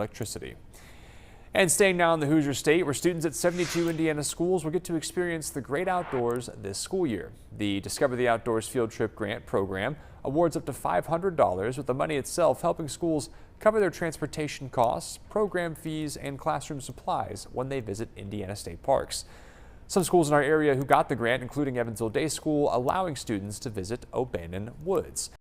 electricity. And staying now in the Hoosier State, where students at 72 Indiana schools will get to experience the great outdoors this school year. The Discover the Outdoors Field Trip Grant Program awards up to $500, with the money itself helping schools cover their transportation costs, program fees, and classroom supplies when they visit Indiana State parks. Some schools in our area who got the grant, including Evansville Day School, allowing students to visit O'Bannon Woods.